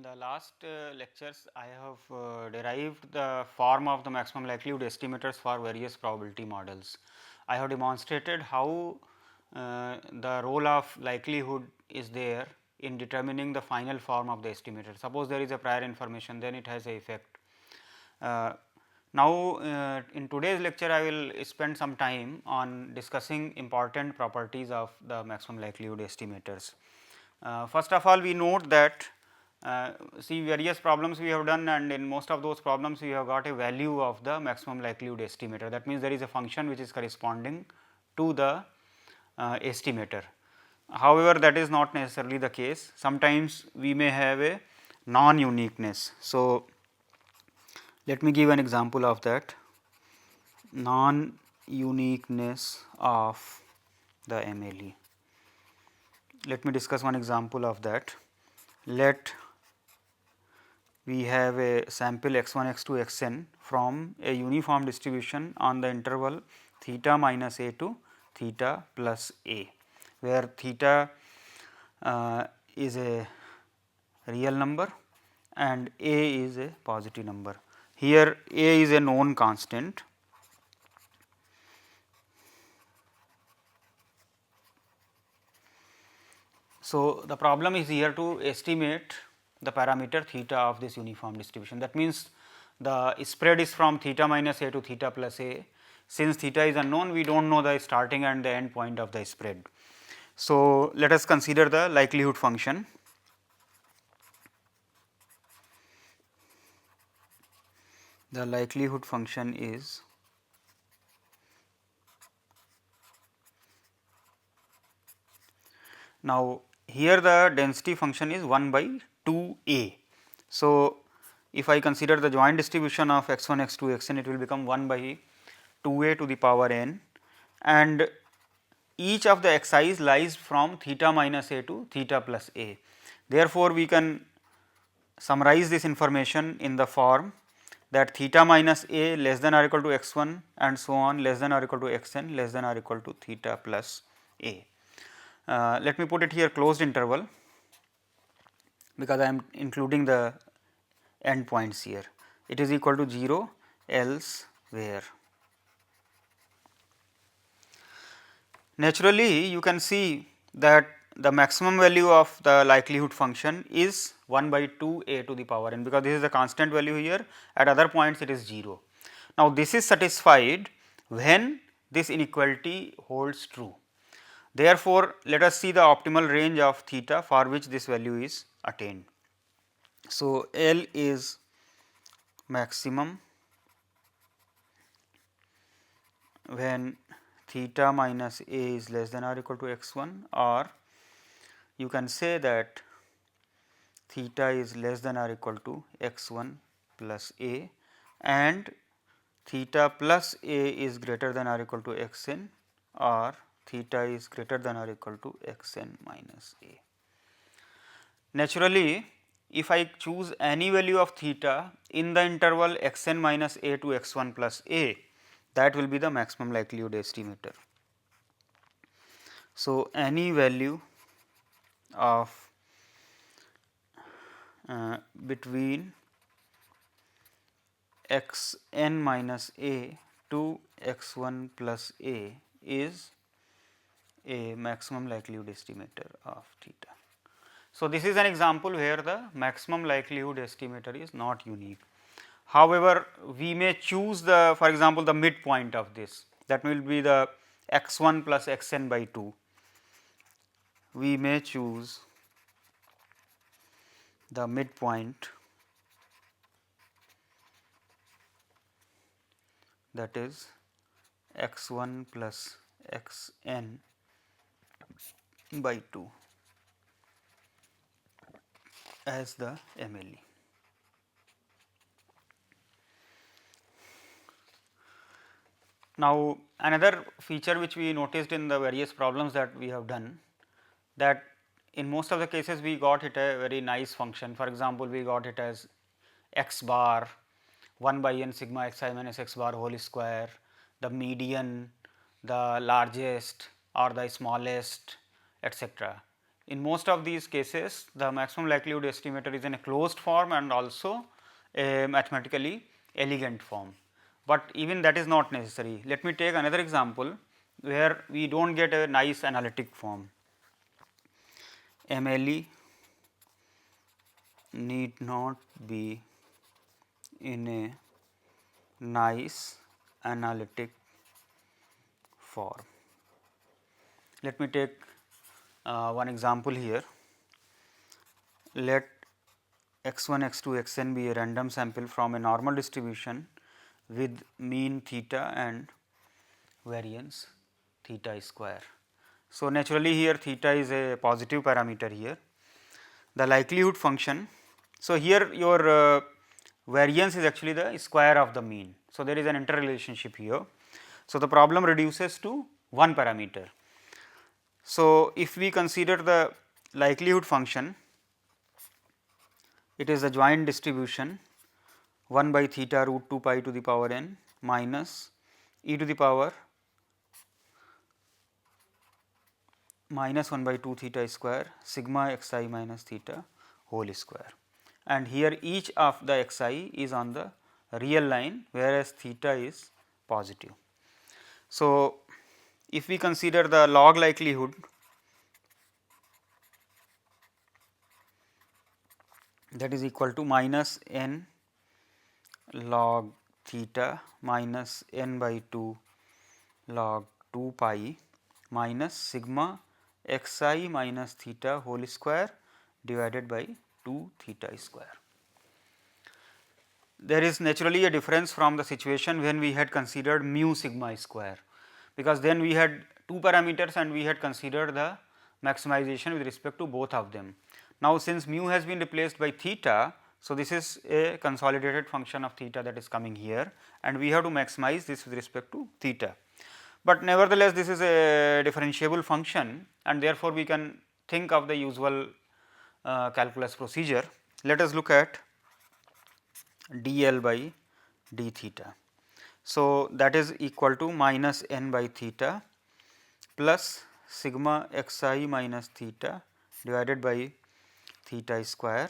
the last lectures, I have derived the form of the maximum likelihood estimators for various probability models. I have demonstrated how the role of likelihood is there in determining the final form of the estimator. Suppose there is a prior information, then it has a effect. Now, in today's lecture, I will spend some time on discussing important properties of the maximum likelihood estimators. First of all, we note that see various problems we have done, and in most of those problems we have got a value of the maximum likelihood estimator. That means, there is a function which is corresponding to the estimator. However, that is not necessarily the case. Sometimes we may have a non uniqueness. So, let me give an example of that non uniqueness of the MLE. Let me discuss one example of that. Let we have a sample x 1, x 2, x n from a uniform distribution on the interval theta minus a to theta plus a, where theta is a real number and a is a positive number. Here a is a known constant. So, the problem is here to estimate the parameter theta of this uniform distribution. That means, the spread is from theta minus a to theta plus a. Since theta is unknown, we do not know the starting and the end point of the spread. So, let us consider the likelihood function. The likelihood function is now here the density function is 1 by 2 a. So, if I consider the joint distribution of x 1, x 2, x n, it will become 1 by 2 a to the power n, and each of the xi's lies from theta minus a to theta plus a. Therefore, we can summarize this information in the form that theta minus a less than or equal to x 1 and so on less than or equal to x n less than or equal to theta plus a. Let me put it here closed interval, because I am including the end points here. It is equal to 0 elsewhere. Naturally, you can see that the maximum value of the likelihood function is 1 by 2 a to the power n, because this is a constant value here, at other points it is 0. Now, this is satisfied when this inequality holds true. Therefore, let us see the optimal range of theta for which this value is attained. So, L is maximum when theta minus a is less than or equal to x 1, or you can say that theta is less than or equal to x 1 plus a, and theta plus a is greater than or equal to x n, or theta is greater than or equal to x n minus a. Naturally, if I choose any value of theta in the interval x n minus a to x 1 plus a, that will be the maximum likelihood estimator. So, any value of between x n minus a to x 1 plus a is a maximum likelihood estimator of theta. So, this is an example where the maximum likelihood estimator is not unique. However, we may choose the, for example, the midpoint of this, that will be the x 1 plus x n by 2. We may choose the midpoint, that is x 1 plus x n by 2 as the MLE. Now, another feature which we noticed in the various problems that we have done, that in most of the cases we got it a very nice function. For example, we got it as x bar 1 by n sigma x I minus x bar whole square, the median, the largest or the smallest, etc. in most of these cases the maximum likelihood estimator is in a closed form and also a mathematically elegant form, but even that is not necessary. Let me take another example where we do not get a nice analytic form. MLE need not be in a nice analytic form. Let me take one example here. Let x1, x2, xn be a random sample from a normal distribution with mean theta and variance theta square. So, naturally here theta is a positive parameter here. The likelihood function, so here your variance is actually the square of the mean. So, there is an interrelationship here. So, the problem reduces to one parameter. So, if we consider the likelihood function, it is a joint distribution 1 by theta root 2 pi to the power n minus e to the power minus 1 by 2 theta square sigma x I minus theta whole square, and here each of the x I is on the real line, whereas theta is positive. So, if we consider the log likelihood, that is equal to minus n log theta minus n by 2 log 2 pi minus sigma x I minus theta whole square divided by 2 theta square. There is naturally a difference from the situation when we had considered mu sigma square, because then we had two parameters and we had considered the maximization with respect to both of them. Now, since mu has been replaced by theta, so this is a consolidated function of theta that is coming here, and we have to maximize this with respect to theta. But nevertheless, this is a differentiable function, and therefore, we can think of the usual calculus procedure. Let us look at dl by d theta. So, that is equal to minus n by theta plus sigma x I minus theta divided by theta square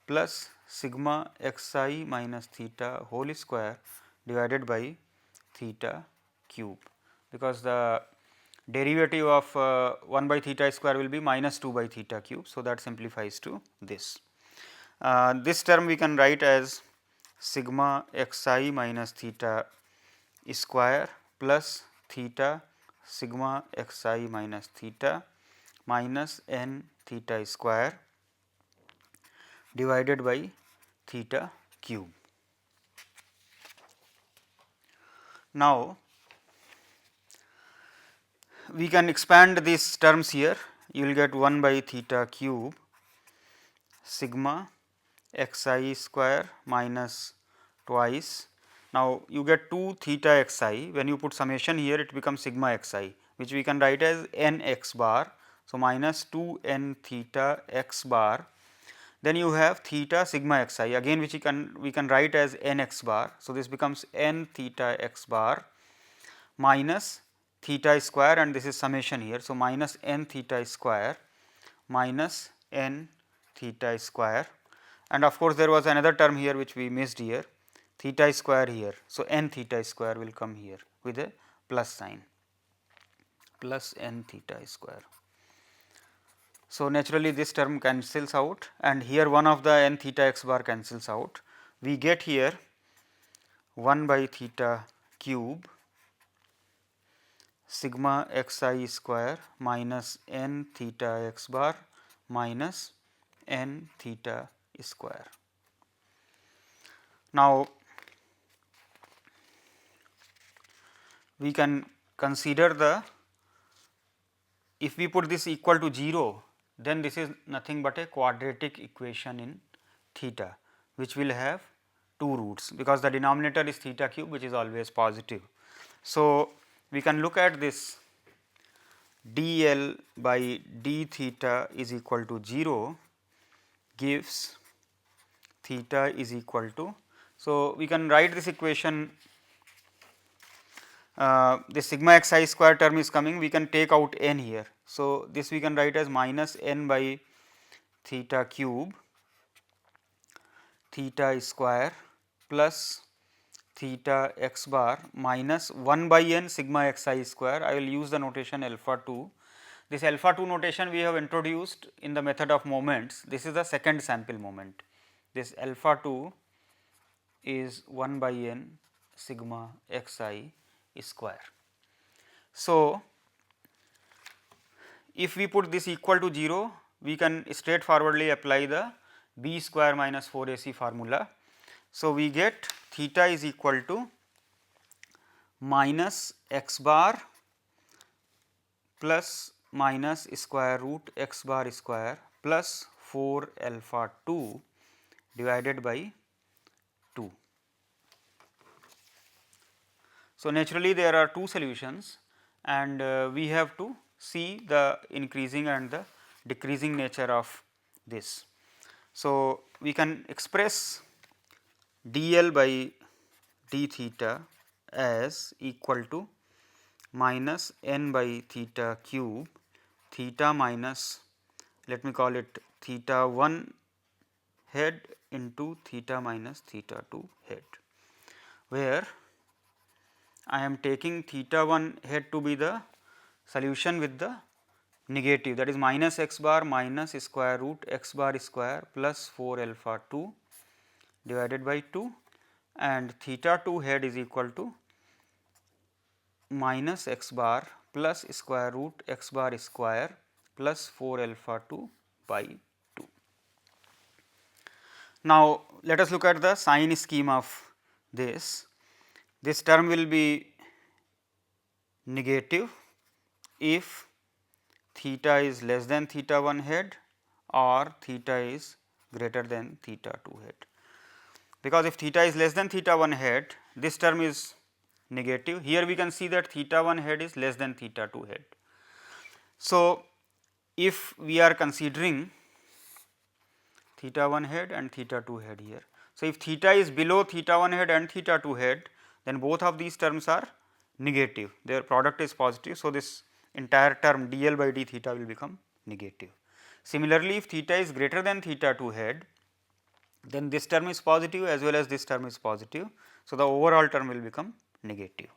plus sigma x I minus theta whole square divided by theta cube, because the derivative of 1 by theta square will be minus 2 by theta cube. So, that simplifies to this. This term we can write as sigma x I minus theta square plus theta sigma x I minus theta minus n theta square divided by theta cube. Now, we can expand these terms here. You will get 1 by theta cube sigma x I square minus twice. Now, you get 2 theta x I, when you put summation here it becomes sigma x I, which we can write as n x bar. So, minus 2 n theta x bar, then you have theta sigma x I again, which we can write as n x bar. So, this becomes n theta x bar minus theta square, and this is summation here. So, minus n theta square minus n theta square, and of course, there was another term here which we missed here, theta square here. So, n theta square will come here with a plus sign, plus n theta square. So, naturally this term cancels out, and here one of the n theta x bar cancels out. We get here 1 by theta cube sigma x I square minus n theta x bar minus n theta square. Now, we can consider the, if we put this equal to 0, then this is nothing but a quadratic equation in theta, which will have two roots, because the denominator is theta cube, which is always positive. So, we can look at this dl by d theta is equal to 0 gives theta is equal to. So, we can write this equation this sigma xi square term is coming, we can take out n here. So, this we can write as minus n by theta cube theta square plus theta x bar minus 1 by n sigma xi square. I will use the notation alpha 2. This alpha 2 notation we have introduced in the method of moments. This is the second sample moment. This alpha 2 is 1 by n sigma xi square. So, if we put this equal to 0, we can straightforwardly apply the b square minus 4 ac formula. So, we get theta is equal to minus x bar plus minus square root x bar square plus 4 alpha 2 divided by 2. So, naturally there are two solutions, and we have to see the increasing and the decreasing nature of this. So, we can express dl by d theta as equal to minus n by theta cube theta minus, let me call it theta 1 head into theta minus theta 2 head, where I am taking theta 1 head to be the solution with the negative, that is minus x bar minus square root x bar square plus 4 alpha 2 divided by 2, and theta 2 head is equal to minus x bar plus square root x bar square plus 4 alpha 2 by 2. Now, let us look at the sign scheme of this. This term will be negative if theta is less than theta 1 head or theta is greater than theta 2 head. Because if theta is less than theta 1 head, this term is negative. Here we can see that theta 1 head is less than theta 2 head. So, if we are considering theta 1 head and theta 2 head here. So, if theta is below theta 1 head and theta 2 head, then both of these terms are negative, their product is positive. So, this entire term dl by d theta will become negative. Similarly, if theta is greater than theta 2 head, then this term is positive as well as this term is positive. So, the overall term will become negative,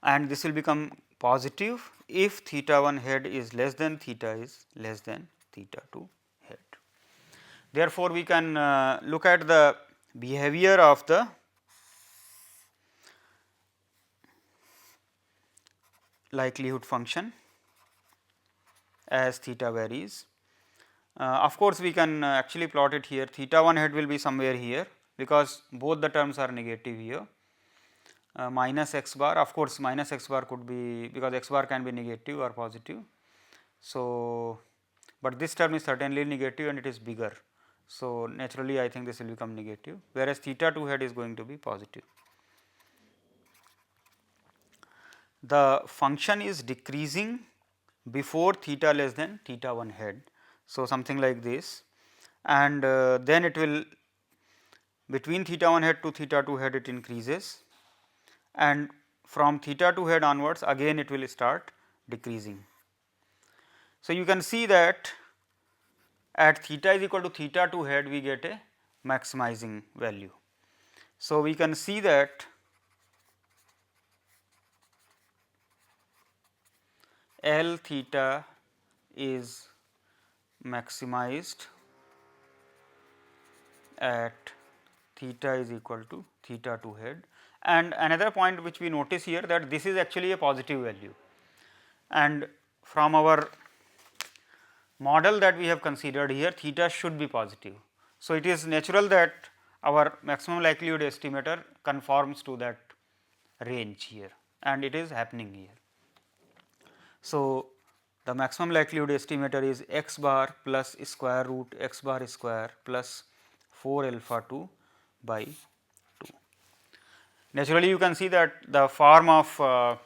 and this will become positive if theta 1 head is less than theta is less than theta 2 head. Therefore, we can look at the behavior of the likelihood function as theta varies. Of course, we can actually plot it here. Theta 1 head will be somewhere here, because both the terms are negative here. Minus x bar, of course, minus x bar could be, because x bar can be negative or positive. So, but this term is certainly negative and it is bigger. So, naturally I think this will become negative, whereas theta 2 head is going to be positive. The function is decreasing before theta less than theta 1 head. So, something like this, and then it will between theta 1 head to theta 2 head it increases, and from theta 2 head onwards again it will start decreasing. So, you can see that at theta is equal to theta 2 head we get a maximizing value. So, we can see that L theta is maximized at theta is equal to theta 2 head. And another point which we notice here, that this is actually a positive value, and from our model that we have considered here, theta should be positive. So, it is natural that our maximum likelihood estimator conforms to that range here, and it is happening here. So, the maximum likelihood estimator is x bar plus square root x bar square plus 4 alpha 2 by 2. Naturally, you can see that the form of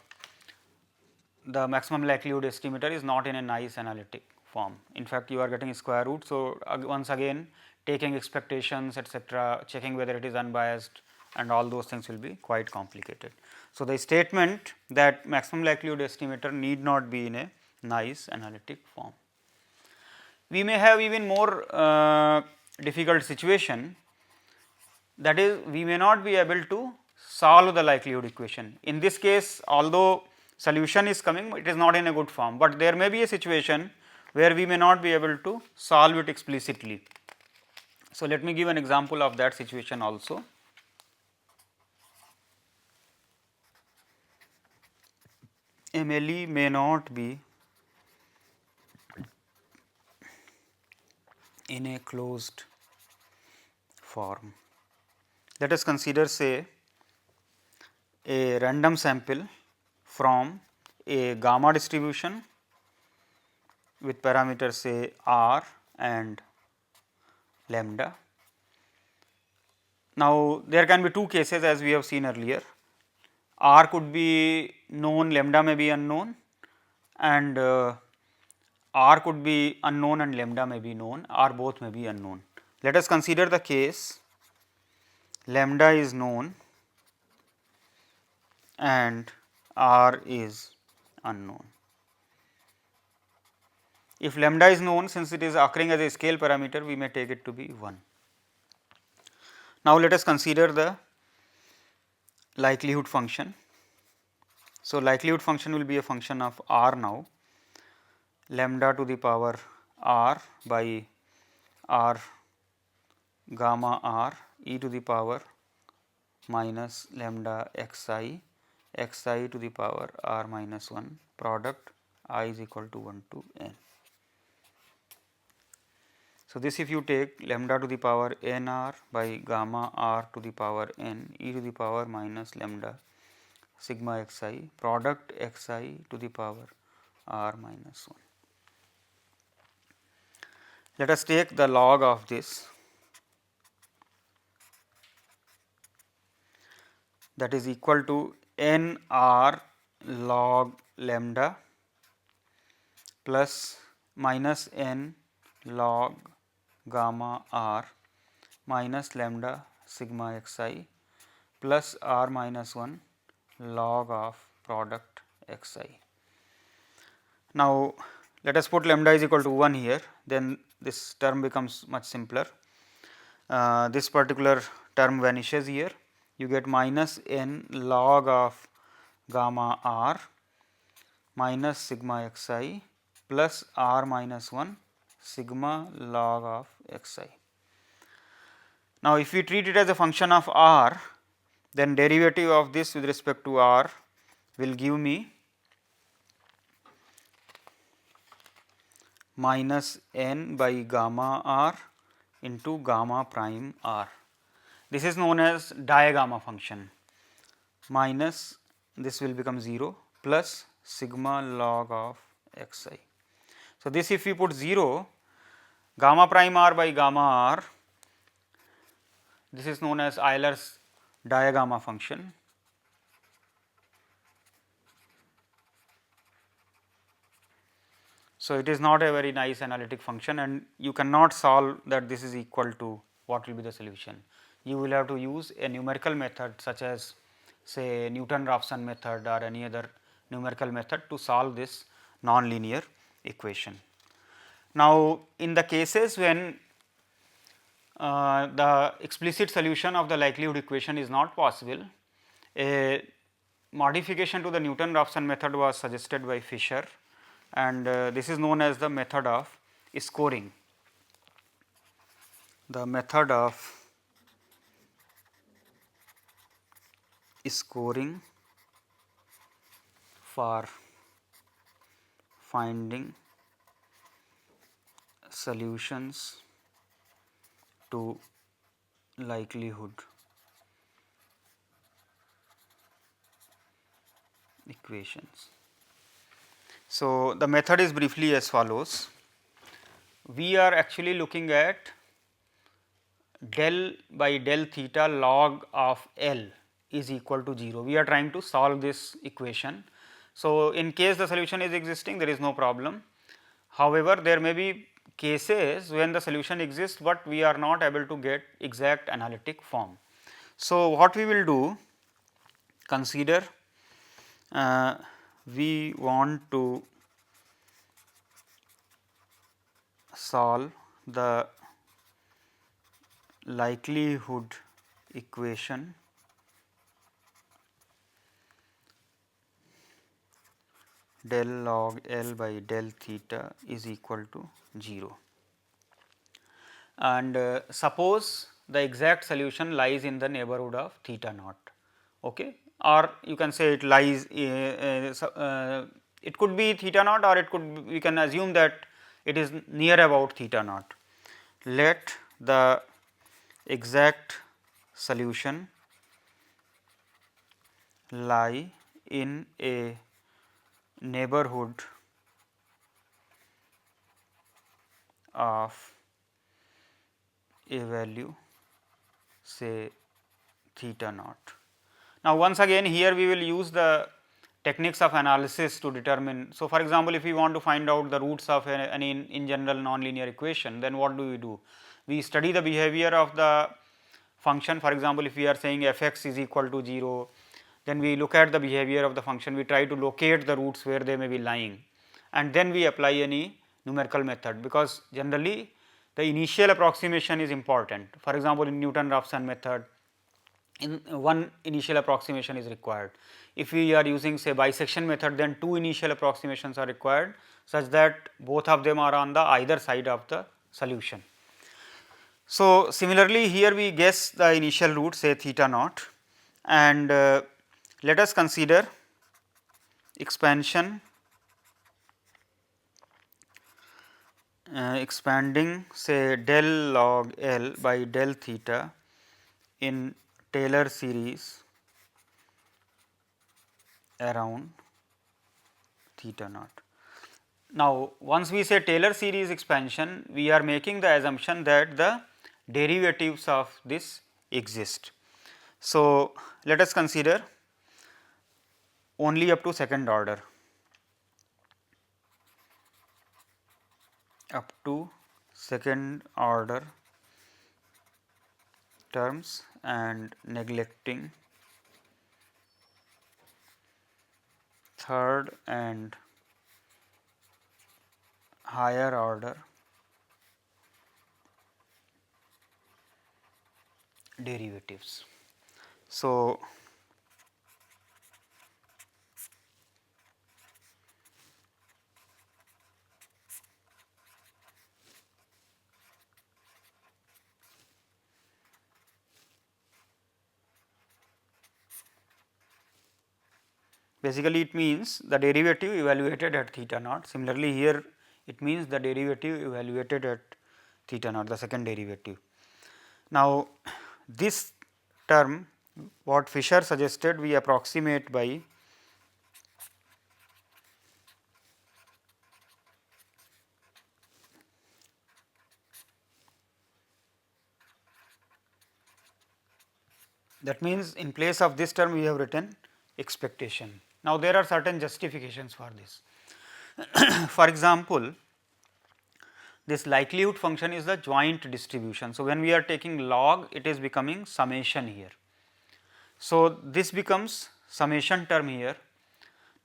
the maximum likelihood estimator is not in a nice analytic form. In fact, you are getting square root. So, once again taking expectations etcetera, checking whether it is unbiased and all those things will be quite complicated. So, the statement that maximum likelihood estimator need not be in a nice analytic form. We may have even more difficult situation, that is we may not be able to solve the likelihood equation. In this case, although solution is coming, it is not in a good form, but there may be a situation where we may not be able to solve it explicitly. So, let me give an example of that situation also. MLE may not be in a closed form. Let us consider, say, a random sample from a gamma distribution with parameters say r and lambda. Now, there can be two cases as we have seen earlier. R could be known, lambda may be unknown, and R could be unknown and lambda may be known, or both may be unknown. Let us consider the case lambda is known and R is unknown. If lambda is known, since it is occurring as a scale parameter, we may take it to be 1. Now, let us consider the likelihood function. So, likelihood function will be a function of R now, lambda to the power R by R gamma R e to the power minus lambda xi to the power R minus 1 product I is equal to 1 to n. So, this if you take lambda to the power n r by gamma r to the power n e to the power minus lambda sigma xi product xi to the power r minus 1. Let us take the log of this, that is equal to n r log lambda plus minus n log gamma r minus lambda sigma xi plus r minus 1 log of product xi. Now, let us put lambda is equal to 1 here, then this term becomes much simpler. This particular term vanishes here, you get minus n log of gamma r minus sigma xi plus r minus 1 sigma log of xi. Now, if we treat it as a function of r, then derivative of this with respect to r will give me minus n by gamma r into gamma prime r. This is known as digamma function, minus this will become 0 plus sigma log of xi. So, this if we put 0, gamma prime r by gamma r, this is known as Euler's digamma function. So, it is not a very nice analytic function, and you cannot solve that this is equal to what will be the solution. You will have to use a numerical method such as say Newton-Raphson method or any other numerical method to solve this non-linear equation. Now, in the cases when the explicit solution of the likelihood equation is not possible, a modification to the Newton-Raphson method was suggested by Fisher, and this is known as the method of scoring. The method of scoring for finding solutions to likelihood equations. So, the method is briefly as follows. We are actually looking at del by del theta log of L is equal to 0. We are trying to solve this equation. So, in case the solution is existing, there is no problem. However, there may be cases when the solution exists, but we are not able to get exact analytic form. So, what we will do, consider we want to solve the likelihood equation del log L by del theta is equal to 0. And suppose the exact solution lies in the neighborhood of theta naught, okay? Or you can say it lies it could be theta naught, or it could, we can assume that it is near about theta naught. Let the exact solution lie in a neighborhood of a value say theta naught. Now, once again here we will use the techniques of analysis to determine. So, for example, if we want to find out the roots of any in general nonlinear equation, then what do? We study the behavior of the function. For example, if we are saying f x is equal to 0, then we look at the behavior of the function, we try to locate the roots where they may be lying, and then we apply any numerical method, because generally the initial approximation is important. For example, in Newton-Raphson method, in one initial approximation is required. If we are using say bisection method, then two initial approximations are required, such that both of them are on the either side of the solution. So, similarly here we guess the initial root say theta naught, and let us consider expansion expanding say del log L by del theta in Taylor series around theta naught. Now, once we say Taylor series expansion, we are making the assumption that the derivatives of this exist. So, let us consider only up to second order, up to second order terms and neglecting third and higher order derivatives. So, basically it means the derivative evaluated at theta naught. Similarly, here it means the derivative evaluated at theta naught, the second derivative. Now, this term what Fisher suggested we approximate by that means in place of this term we have written expectation. Now, there are certain justifications for this. For example, this likelihood function is the joint distribution. So, when we are taking log, it is becoming summation here. So, this becomes summation term here.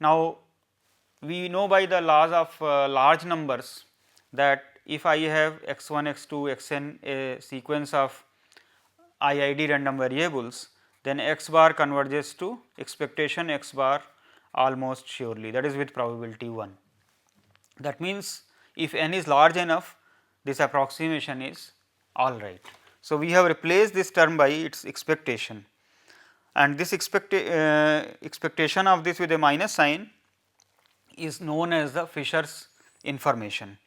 Now, we know by the laws of large numbers that if I have x 1, x 2, x n a sequence of IID random variables, then x bar converges to expectation x bar almost surely, that is with probability 1. That means, if n is large enough, this approximation is all right. So, we have replaced this term by its expectation, and this expectation of this with a minus sign is known as the Fisher's information.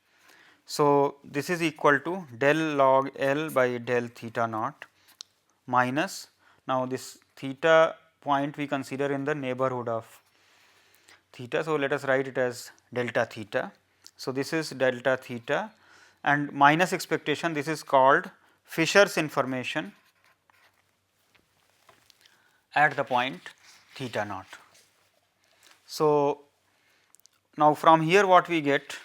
So, this is equal to del log L by del theta naught minus, now this theta point we consider in the neighborhood of theta. So, let us write it as delta theta. So, this is delta theta and minus expectation, this is called Fisher's information at the point theta naught. So, now from here what we get,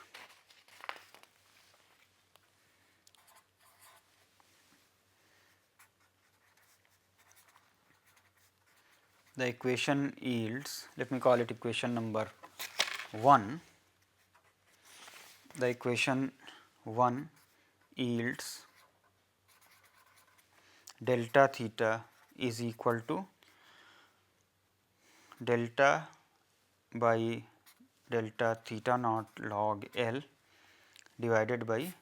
the equation yields, let me call it equation number 1, the equation 1 yields delta theta is equal to delta by delta theta naught log L divided by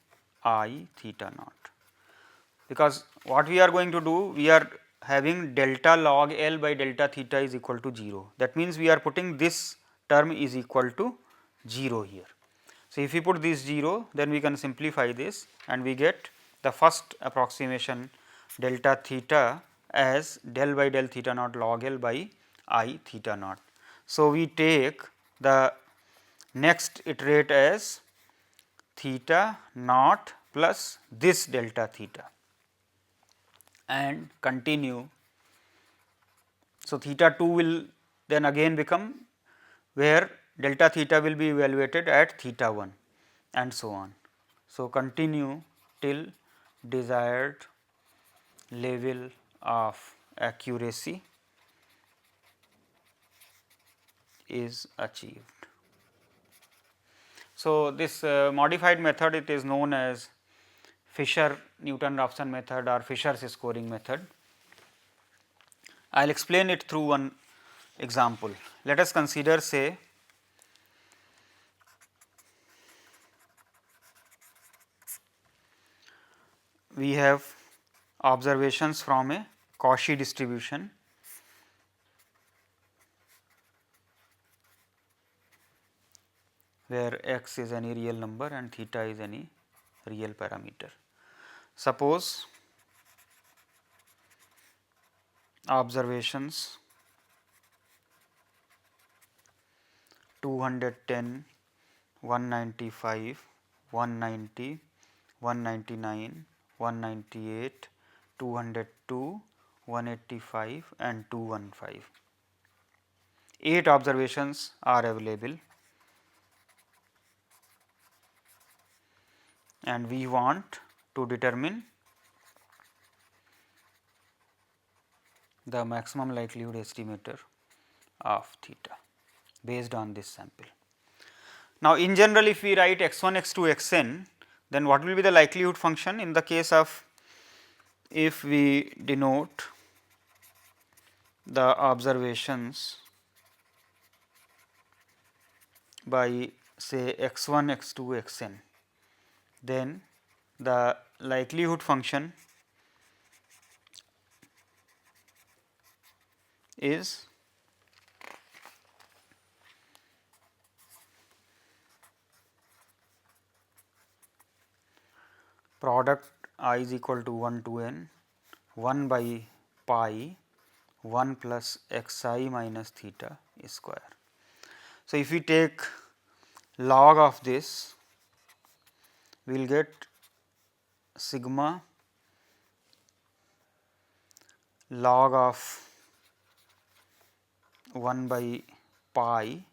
I theta naught. Because what we are going to do, we are having delta log L by delta theta is equal to 0. That means, we are putting this term is equal to 0 here. So, if we put this 0, then we can simplify this and we get the first approximation delta theta as del by del theta naught log L by I theta naught. So, we take the next iterate as theta naught plus this delta theta and continue. So, theta 2 will then again become where delta theta will be evaluated at theta 1 and so on. So, continue till desired level of accuracy is achieved. So, this modified method, it is known as Fisher-Newton-Raphson method or Fisher's scoring method. I will explain it through one example. Let us consider, say, we have observations from a Cauchy distribution where x is any real number and theta is any real parameter. Suppose observations 210, 195, 190, 199, 198, 202, 185 and 215. 8 observations are available and we want to determine the maximum likelihood estimator of theta based on this sample. Now, in general, if we write x1, x2, xn, then what will be the likelihood function in the case of, if we denote the observations by say x1, x2, xn, then the likelihood function is product I is equal to 1 to n 1 by pi 1 plus x I minus theta square. So, if we take log of this, we will get sigma log of 1 by pi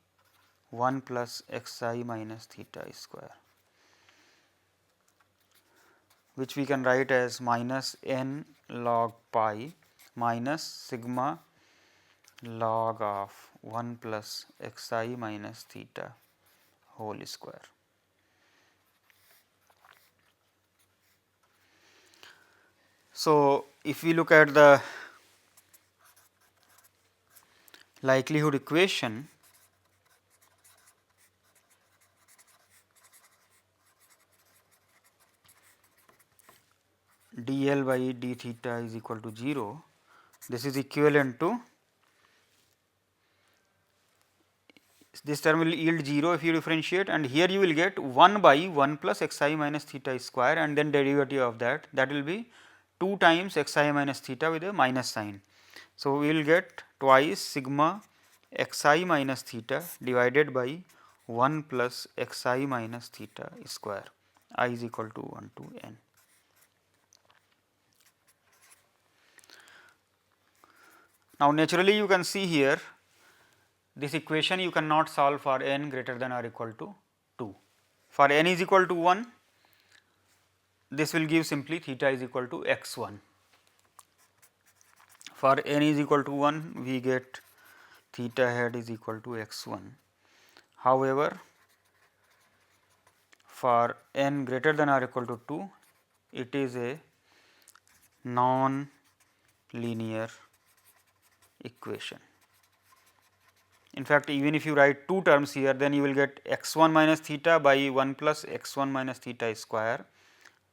1 plus x I minus theta square, which we can write as minus n log pi minus sigma log of 1 plus x I minus theta whole square. So, if we look at the likelihood equation, dl by d theta is equal to 0, this is equivalent to, this term will yield 0 if you differentiate, and here you will get 1 by 1 plus x I minus theta square and then derivative of that, that will be 2 times x I minus theta with a minus sign. So, we will get twice sigma x I minus theta divided by 1 plus x I minus theta square, I is equal to 1 to n. Now, naturally you can see here this equation you cannot solve for n greater than or equal to 2. For n is equal to 1, this will give simply theta is equal to x 1. For n is equal to 1, we get theta hat is equal to x 1. However, for n greater than or equal to 2, it is a non-linear equation. In fact, even if you write two terms here, then you will get x 1 minus theta by 1 plus x 1 minus theta square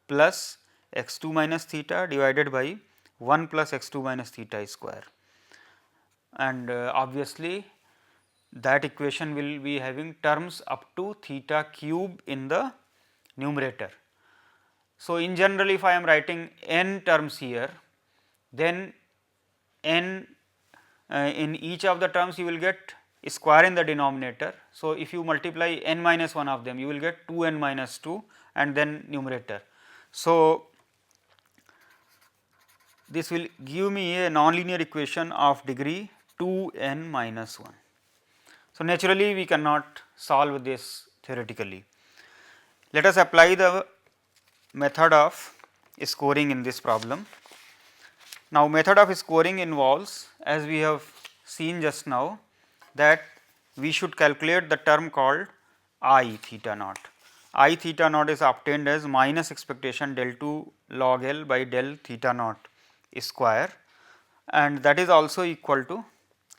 plus x 2 minus theta divided by 1 plus x 2 minus theta square. And obviously, that equation will be having terms up to theta cube in the numerator. So, in general, if I am writing n terms here, then n in each of the terms you will get square in the denominator. So, if you multiply n minus 1 of them, you will get 2 n minus 2 and then numerator. So, this will give me a nonlinear equation of degree 2 n minus 1. So, naturally, we cannot solve this theoretically. Let us apply the method of scoring in this problem. Now, method of scoring involves, as we have seen just now, that we should calculate the term called I theta naught. I theta naught is obtained as minus expectation del 2 log L by del theta naught square, and that is also equal to,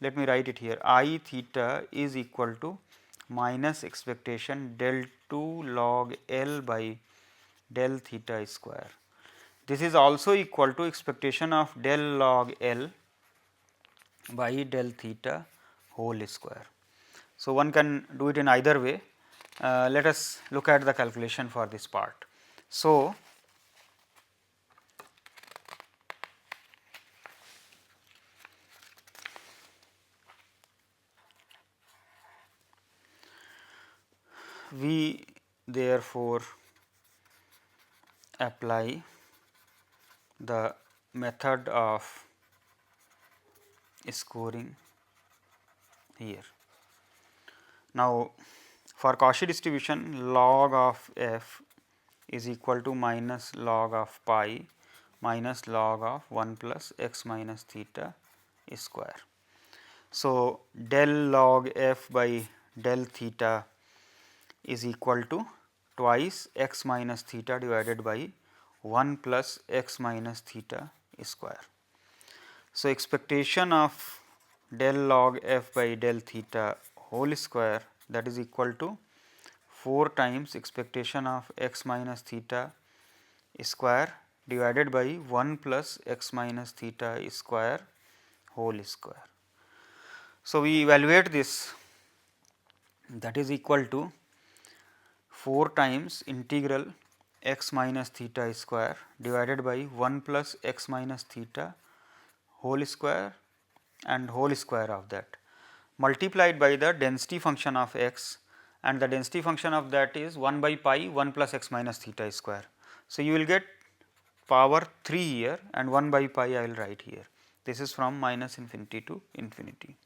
let me write it here, I theta is equal to minus expectation del 2 log L by del theta square. This is also equal to expectation of del log L by del theta whole square. So, one can do it in either way. Let us look at the calculation for this part. So, we therefore apply the method of scoring here. Now, for Cauchy distribution, log of f is equal to minus log of pi minus log of 1 plus x minus theta square. So, del log f by del theta is equal to twice x minus theta divided by 1 plus x minus theta square. So, expectation of del log f by del theta whole square, that is equal to 4 times expectation of x minus theta square divided by 1 plus x minus theta square whole square. So, we evaluate this, that is equal to 4 times integral x minus theta square divided by 1 plus x minus theta whole square and whole square of that, multiplied by the density function of x, and the density function of that is 1 by pi 1 plus x minus theta square. So, you will get power 3 here and 1 by pi I will write here. This is from minus infinity to infinity.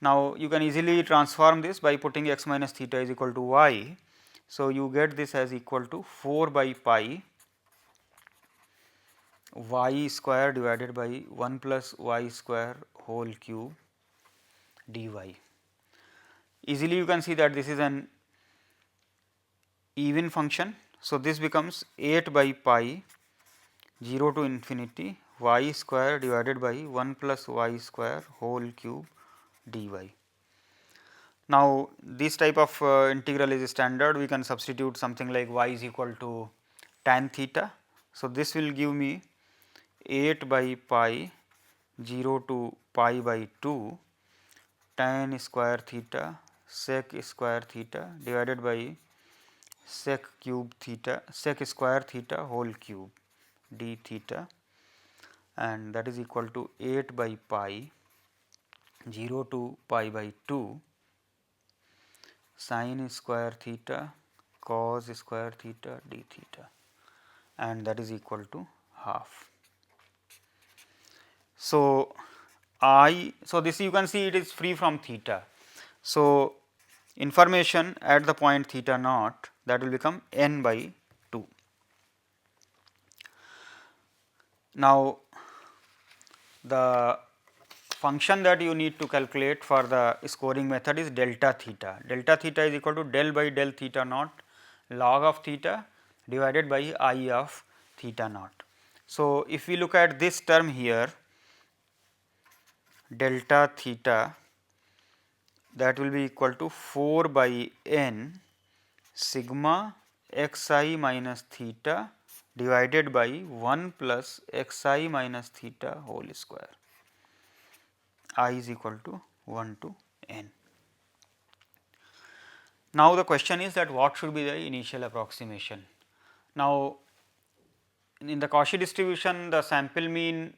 Now, you can easily transform this by putting x minus theta is equal to y. So, you get this as equal to 4 by pi y square divided by 1 plus y square whole cube dy. Easily you can see that this is an even function. So, this becomes 8 by pi 0 to infinity y square divided by 1 plus y square whole cube dy. Now, this type of integral is standard, we can substitute something like y is equal to tan theta. So, this will give me 8 by pi 0 to pi by 2 tan square theta sec square theta divided by sec cube theta sec square theta whole cube d theta, and that is equal to 8 by pi 0 to pi by 2 sin square theta cos square theta d theta, and that is equal to half. So, this you can see it is free from theta. So, information at the point theta naught, that will become n by 2. Now, the function that you need to calculate for the scoring method is delta theta. Delta theta is equal to del by del theta naught log of theta divided by I of theta naught. So, if we look at this term here, delta theta, that will be equal to 4 by n sigma x I minus theta divided by 1 plus x I minus theta whole square. I is equal to 1 to n. Now, the question is that what should be the initial approximation. Now, in the Cauchy distribution, the sample mean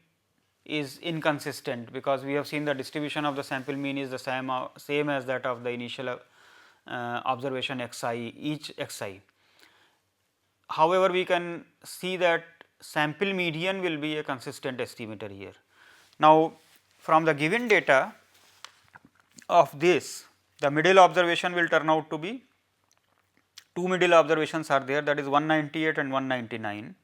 is inconsistent, because we have seen the distribution of the sample mean is the same as that of the initial observation x I, each x I. However, we can see that sample median will be a consistent estimator here. Now, from the given data of this, the middle observation will turn out to be, two middle observations are there, that is 198 and 199,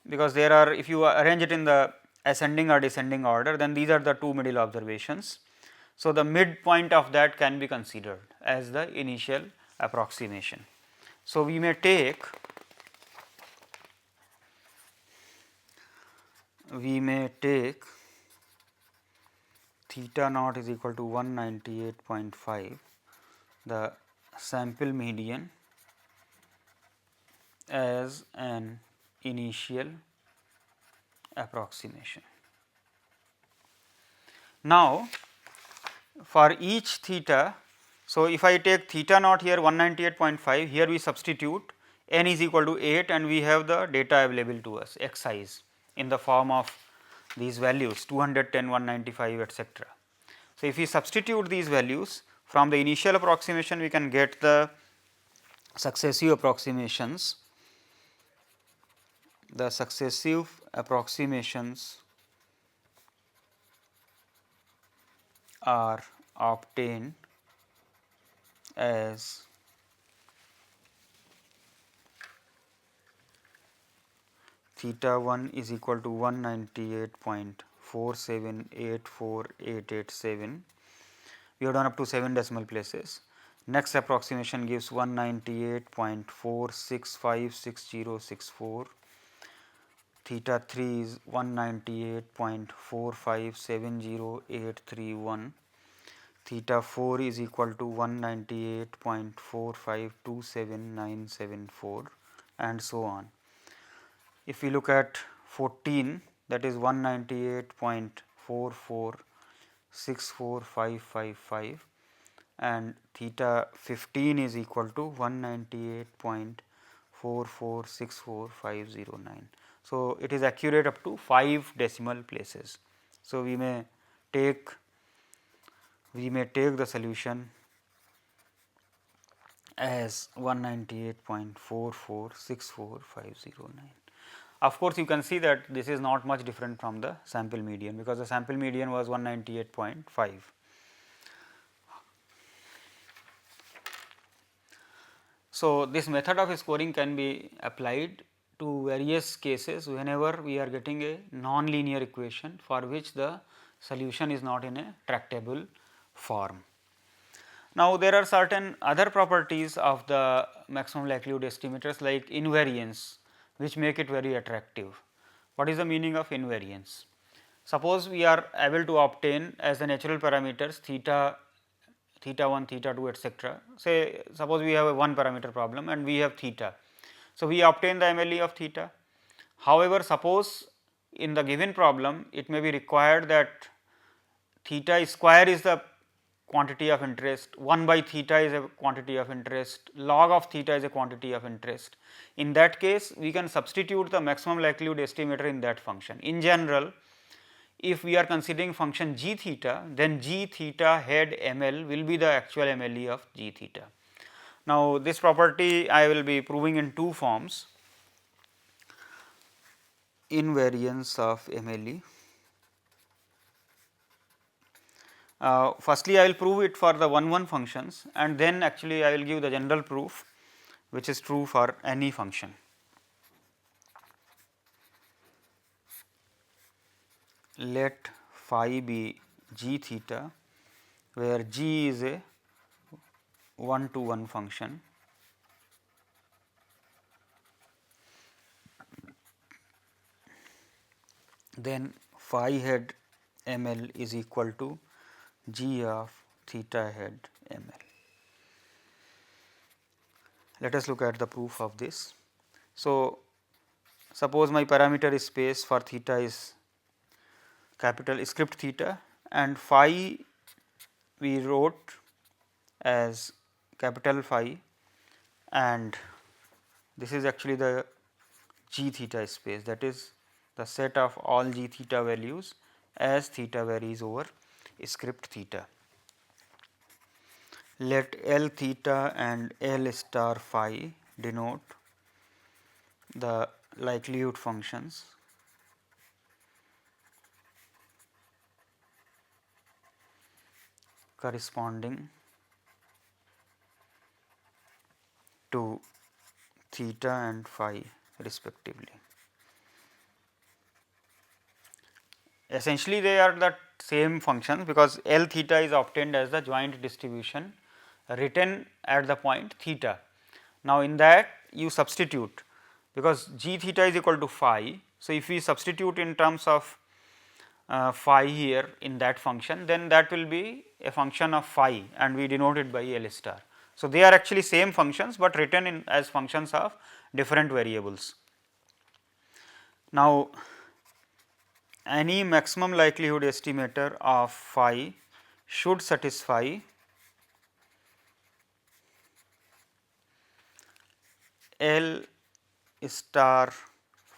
because there are, if you arrange it in the ascending or descending order, then these are the two middle observations. So, the midpoint of that can be considered as the initial approximation. So, we may take theta naught is equal to 198.5, the sample median, as an initial approximation. Now, for each theta, so if I take theta naught here 198.5, here we substitute n is equal to 8 and we have the data available to us, x i's, in the form of these values 210, 195, etc. So, if we substitute these values from the initial approximation, we can get the successive approximations. The successive approximations are obtained as theta 1 is equal to 198.4784887. We have done up to 7 decimal places. Next approximation gives 198.46566064. Theta 3 is 198.4570831. Theta 4 is equal to 198.4527974, and so on. If we look at 14, that is 198.4464555, and theta 15 is equal to 198.4464509. So, it is accurate up to 5 decimal places. So, we may take the solution as 198.4464509. Of course, you can see that this is not much different from the sample median, because the sample median was 198.5. So, this method of scoring can be applied to various cases whenever we are getting a non-linear equation for which the solution is not in a tractable form. Now, there are certain other properties of the maximum likelihood estimators, like invariance, which make it very attractive. What is the meaning of invariance? Suppose we are able to obtain as the natural parameters theta 1, theta 2, etc. Say, suppose we have a one parameter problem and we have theta. So, we obtain the MLE of theta. However, suppose in the given problem it may be required that theta square is the quantity of interest, 1 by theta is a quantity of interest, log of theta is a quantity of interest. In that case, we can substitute the maximum likelihood estimator in that function. In general, if we are considering function g theta, then g theta head ML will be the actual MLE of g theta. Now, this property I will be proving in two forms: invariance of MLE. Firstly, I will prove it for the 1 functions, and then actually I will give the general proof which is true for any function. Let phi be g theta, where g is a 1-to-1 function, then phi head m l is equal to g of theta head m l. Let us look at the proof of this. So, suppose my parameter space for theta is capital script theta, and phi we wrote as capital phi, and this is actually the g theta space, that is the set of all g theta values as theta varies over script theta. Let L theta and L star phi denote the likelihood functions corresponding to theta and phi respectively. Essentially they are the same functions, because L theta is obtained as the joint distribution written at the point theta. Now, in that you substitute, because g theta is equal to phi. So, if we substitute in terms of phi here in that function, then that will be a function of phi and we denote it by L star. So, they are actually same functions, but written in as functions of different variables. Now, any maximum likelihood estimator of phi should satisfy L star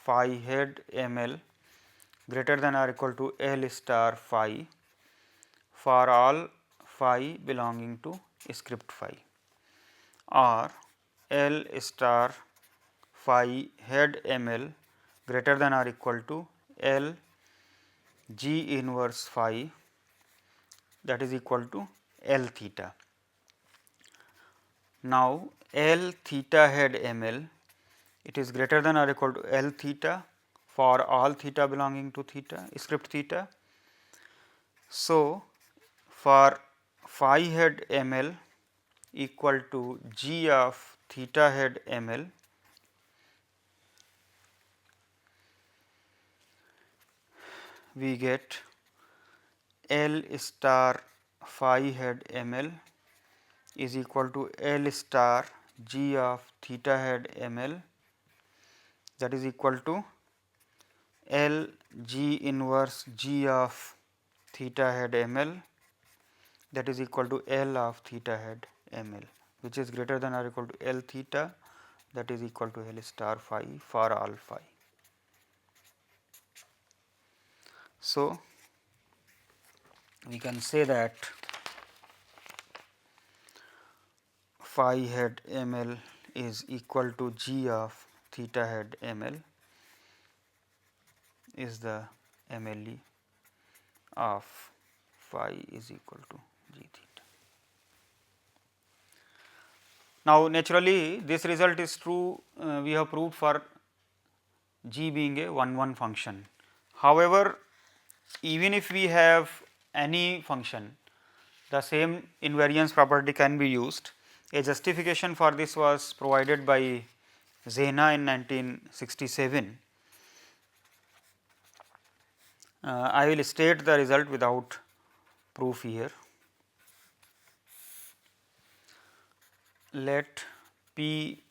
phi head m l greater than or equal to L star phi for all phi belonging to script phi, or L star phi head m l greater than or equal to L g inverse phi, that is equal to L theta. Now, L theta head m l, it is greater than or equal to L theta for all theta belonging to theta script theta. So, for phi head m l equal to g of theta head m l, we get L star phi head m l is equal to L star g of theta head m l, that is equal to L g inverse g of theta head m l, that is equal to L of theta head m l, which is greater than or equal to L theta, that is equal to L star phi for all phi. So, we can say that phi head m l is equal to g of theta head m l is the MLE of phi is equal to g theta. Now, naturally this result is true, we have proved for g being a 1-1 function. However, even if we have any function, the same invariance property can be used. A justification for this was provided by Zena in 1967. I will state the result without proof here. Let P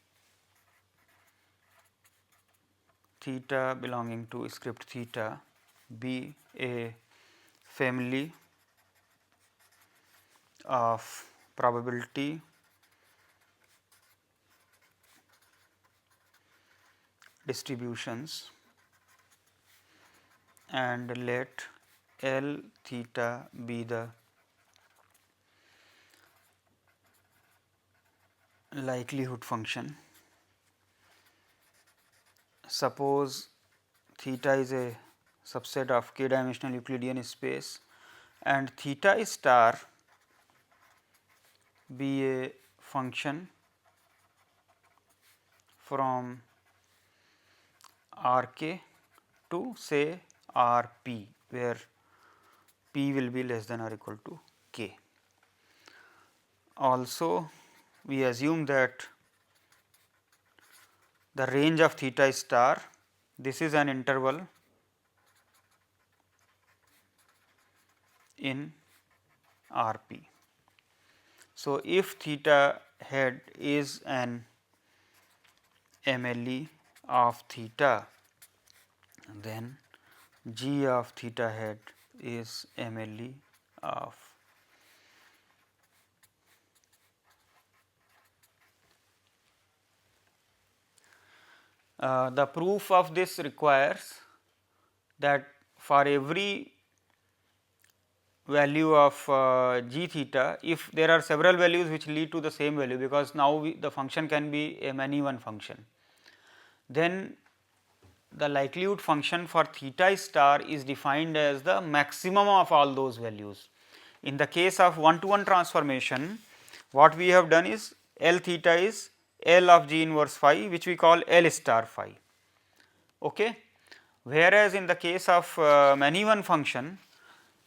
theta belonging to script theta be a family of probability distributions, and let L theta be the likelihood function. Suppose theta is a subset of k dimensional Euclidean space and theta star be a function from R k to say R p, where P will be less than or equal to K. Also we assume that the range of theta star, this is an interval in R P. So, if theta head is an MLE of theta, then G of theta head is MLE of the proof of this requires that for every value of g theta, if there are several values which lead to the same value, because now the function can be a many one function, then the likelihood function for theta star is defined as the maximum of all those values. In the case of one to one transformation, what we have done is L theta is L of G inverse phi, which we call L star phi. Okay. Whereas, in the case of many one function,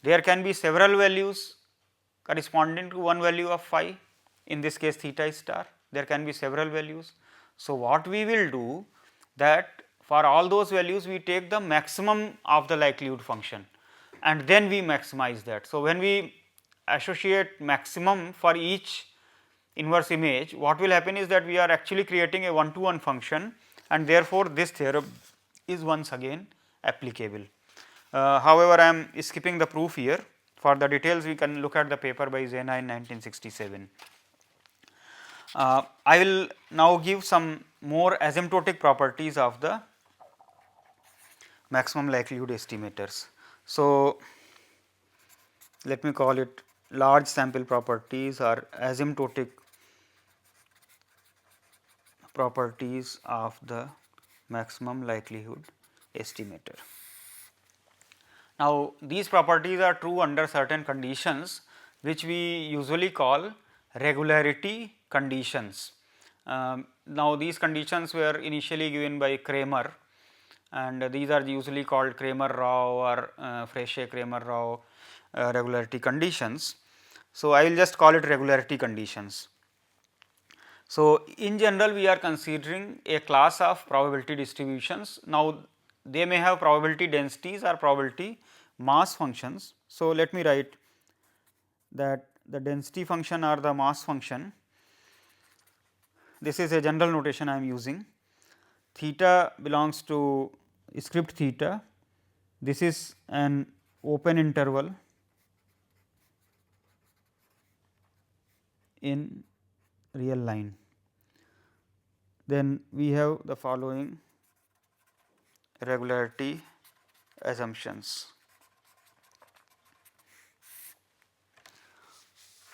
there can be several values corresponding to one value of phi, in this case theta star, there can be several values. So, what we will do that for all those values we take the maximum of the likelihood function and then we maximize that. So, when we associate maximum for each inverse image, what will happen is that we are actually creating a one to one function, and therefore, this theorem is once again applicable. However, I am skipping the proof here. For the details, we can look at the paper by Zena in 1967. I will now give some more asymptotic properties of the maximum likelihood estimators. So, let me call it large sample properties or asymptotic properties of the maximum likelihood estimator. Now, these properties are true under certain conditions, which we usually call regularity conditions. Now, these conditions were initially given by Kramer, and these are usually called Kramer-Rao or Frechet-Kramer-Rao regularity conditions. So, I will just call it regularity conditions. So, in general we are considering a class of probability distributions. Now, they may have probability densities or probability mass functions. So, let me write that the density function or the mass function, this is a general notation I am using. Theta belongs to script theta, this is an open interval in real line. Then we have the following regularity assumptions.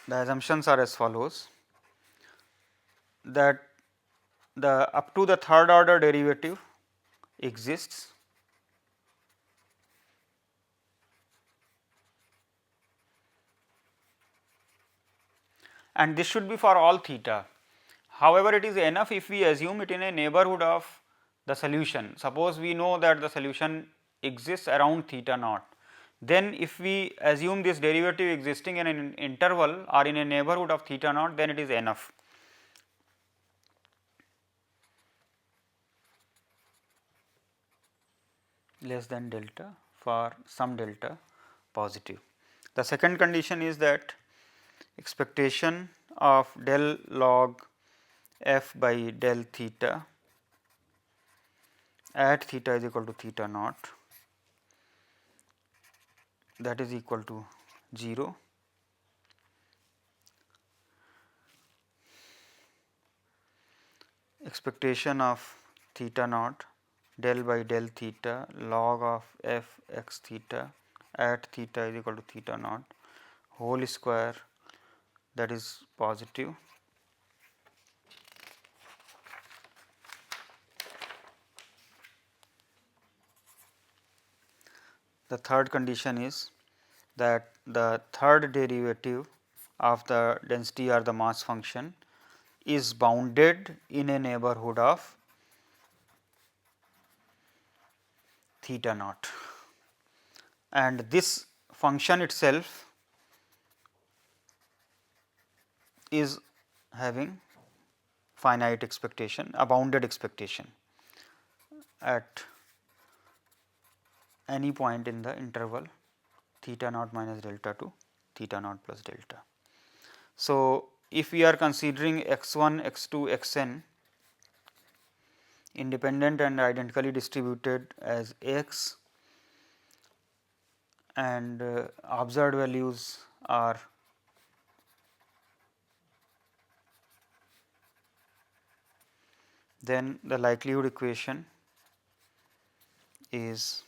The assumptions are as follows, that the up to the third order derivative exists, and this should be for all theta. However, it is enough if we assume it in a neighborhood of the solution. Suppose we know that the solution exists around theta naught, then if we assume this derivative existing in an interval or in a neighborhood of theta naught, then it is enough. Less than delta for some delta positive. The second condition is that expectation of del log f by del theta at theta is equal to theta naught, that is equal to 0. Expectation of theta naught del by del theta log of f x theta at theta is equal to theta naught whole square, that is positive. The third condition is that the third derivative of the density or the mass function is bounded in a neighborhood of theta naught, and this function itself is having finite expectation, a bounded expectation at any point in the interval theta naught minus delta to theta naught plus delta. So, if we are considering x 1, x 2, x n independent and identically distributed as x, and observed values are then the likelihood equation is,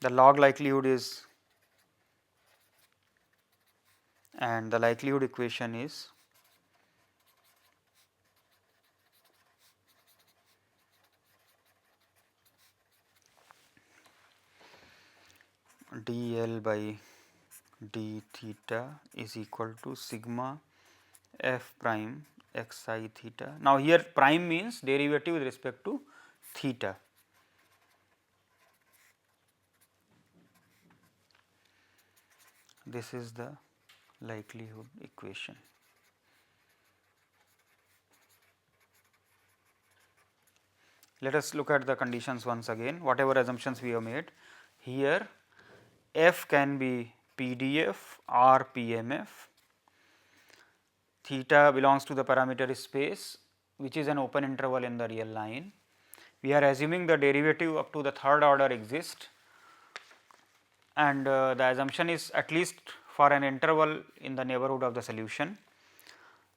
the log likelihood is, and the likelihood equation is dl by d theta is equal to sigma f prime x I theta. Now, here prime means derivative with respect to theta. This is the likelihood equation. Let us look at the conditions once again. Whatever assumptions we have made here, f can be PDF or PMF, theta belongs to the parameter space which is an open interval in the real line. We are assuming the derivative up to the third order exists, and the assumption is at least for an interval in the neighborhood of the solution,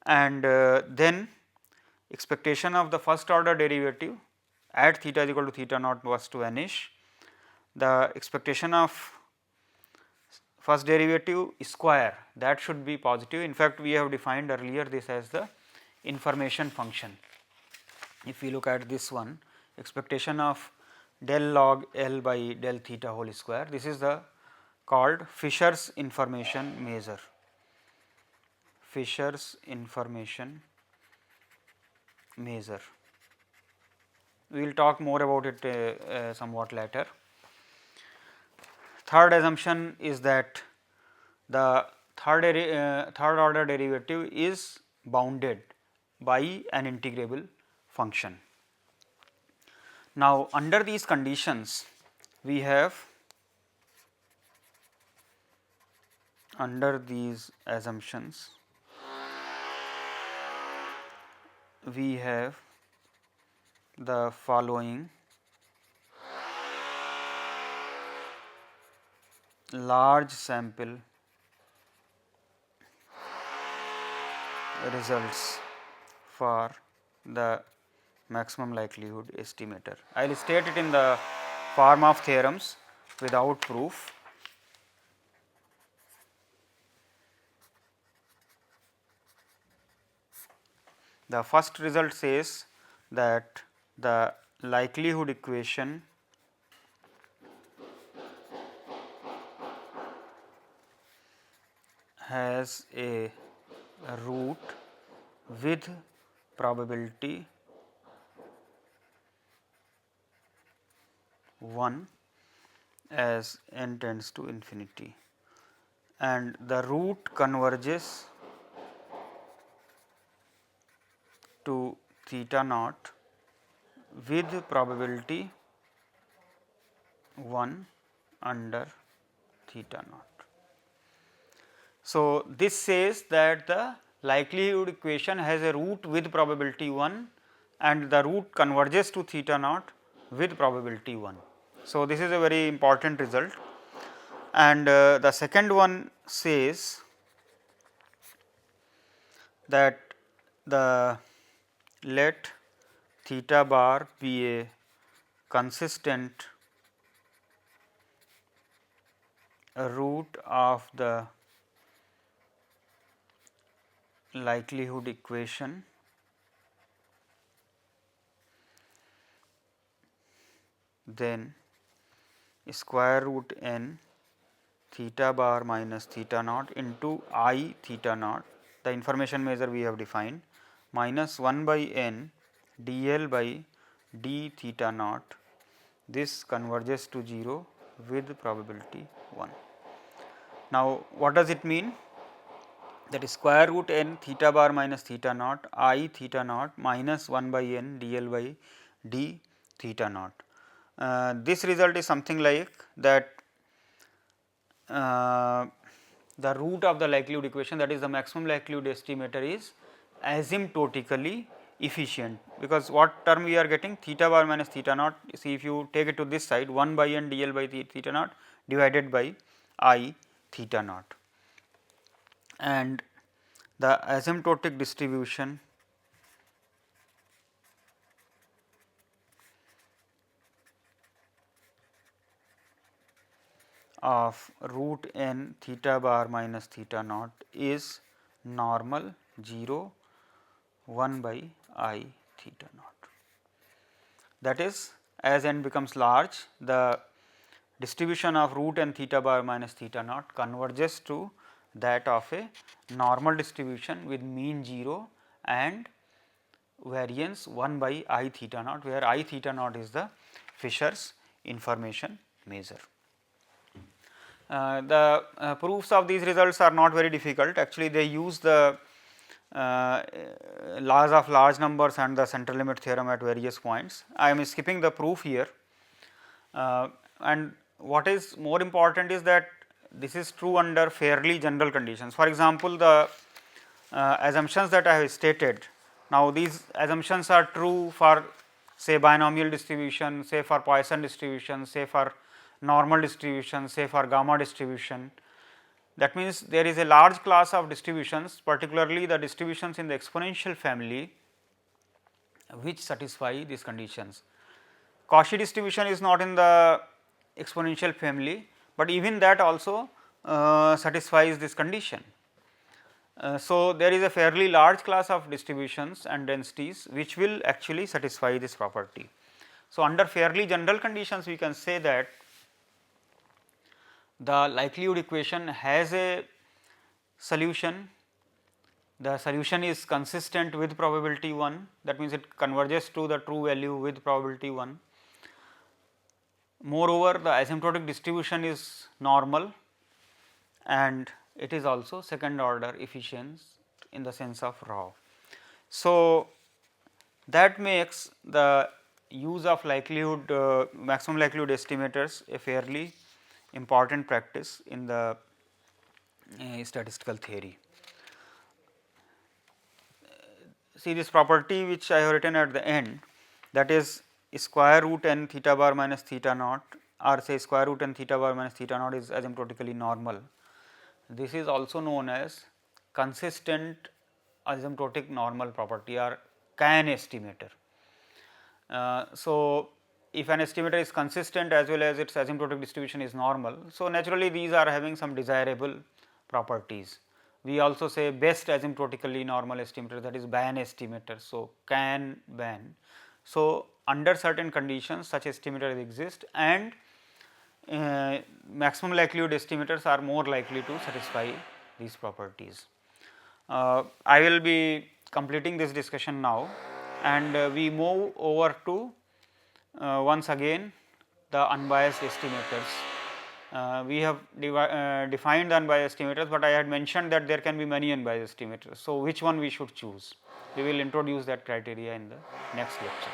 and then expectation of the first order derivative at theta is equal to theta naught was to vanish. The expectation of first derivative square, that should be positive. In fact, we have defined earlier this as the information function. If we look at this one, expectation of del log L by del theta whole square, this is the called Fisher's information measure. Fisher's information measure. We will talk more about it somewhat later. Third assumption is that the third order derivative is bounded by an integrable function. Now, under these conditions we have, under these assumptions we have the following large sample results for the maximum likelihood estimator. I will state it in the form of theorems without proof. The first result says that the likelihood equation has a root with probability 1 as n tends to infinity, and the root converges to theta naught with probability 1 under theta naught. So, this says that the likelihood equation has a root with probability 1 and the root converges to theta naught with probability 1. So, this is a very important result, and the second one says that the let theta bar be a consistent root of the likelihood equation then square root n theta bar minus theta naught into I theta naught, the information measure we have defined, minus 1 by n dl by d theta naught. This converges to 0 with probability 1. Now, what does it mean? That is square root n theta bar minus theta naught I theta naught minus 1 by n dl by d theta naught. This result is something like that the root of the likelihood equation, that is the maximum likelihood estimator, is asymptotically efficient, because what term we are getting, theta bar minus theta naught. See, if you take it to this side, 1 by n dl by theta naught divided by I theta naught, and the asymptotic distribution of root n theta bar minus theta naught is normal 0 1 by I theta naught. That is, as n becomes large, the distribution of root n theta bar minus theta naught converges to that of a normal distribution with mean 0 and variance 1 by I theta naught, where I theta naught is the Fisher's information measure. The proofs of these results are not very difficult. Actually, they use the laws of large numbers and the central limit theorem at various points. I am skipping the proof here, and what is more important is that this is true under fairly general conditions. For example, the assumptions that I have stated, now these assumptions are true for say binomial distribution, say for Poisson distribution, say for normal distribution, say for gamma distribution. That means, there is a large class of distributions, particularly the distributions in the exponential family, which satisfy these conditions. Cauchy distribution is not in the exponential family, but even that also satisfies this condition. So, there is a fairly large class of distributions and densities which will actually satisfy this property. So, under fairly general conditions, we can say that the likelihood equation has a solution. The solution is consistent with probability 1, that means, it converges to the true value with probability 1. Moreover, the asymptotic distribution is normal and it is also second order efficient in the sense of raw. So, that makes the use of likelihood maximum likelihood estimators a fairly important practice in the statistical theory. See this property which I have written at the end, that is square root n theta bar minus theta naught, or say square root n theta bar minus theta naught is asymptotically normal. This is also known as consistent asymptotic normal property or CAN estimator. So, if an estimator is consistent as well as its asymptotic distribution is normal, so naturally these are having some desirable properties. We also say best asymptotically normal estimator, that is BAN estimator. So, CAN BAN. So, under certain conditions such estimators exist, and maximum likelihood estimators are more likely to satisfy these properties. I will be completing this discussion now, and we move over to once again the unbiased estimators. We have defined the unbiased estimators, but I had mentioned that there can be many unbiased estimators. So, which one we should choose? We will introduce that criteria in the next lecture.